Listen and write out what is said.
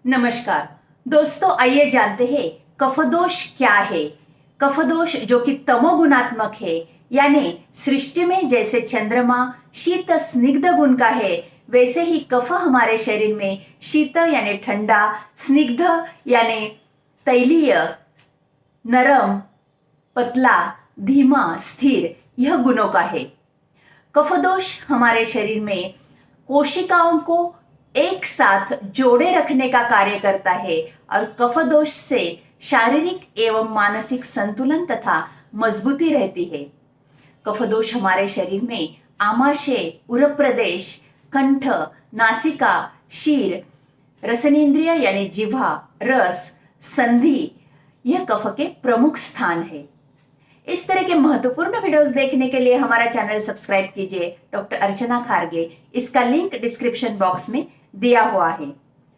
नमस्कार दोस्तों, आइए जानते हैं कफदोष क्या है। कफदोष जो कि तमोगुणात्मक है, यानी सृष्टि में जैसे चंद्रमा शीत स्निग्ध गुण का है, वैसे ही कफ हमारे शरीर में शीत यानी ठंडा, स्निग्ध यानी तैलीय, नरम, पतला, धीमा, स्थिर, यह गुणों का है। कफदोष हमारे शरीर में कोशिकाओं को एक साथ जोड़े रखने का कार्य करता है और कफदोष से शारीरिक एवं मानसिक संतुलन तथा मजबूती रहती है। कफदोष हमारे शरीर में आमाशय, उरग प्रदेश, कंठ, नासिका, शीर, रसनेन्द्रिय यानी जिह्वा, रस, संधि, यह कफ के प्रमुख स्थान है। इस तरह के महत्वपूर्ण वीडियोस देखने के लिए हमारा चैनल सब्सक्राइब कीजिए। डॉक्टर अर्चना खारगे, इसका लिंक डिस्क्रिप्शन बॉक्स में दिया हुआ है।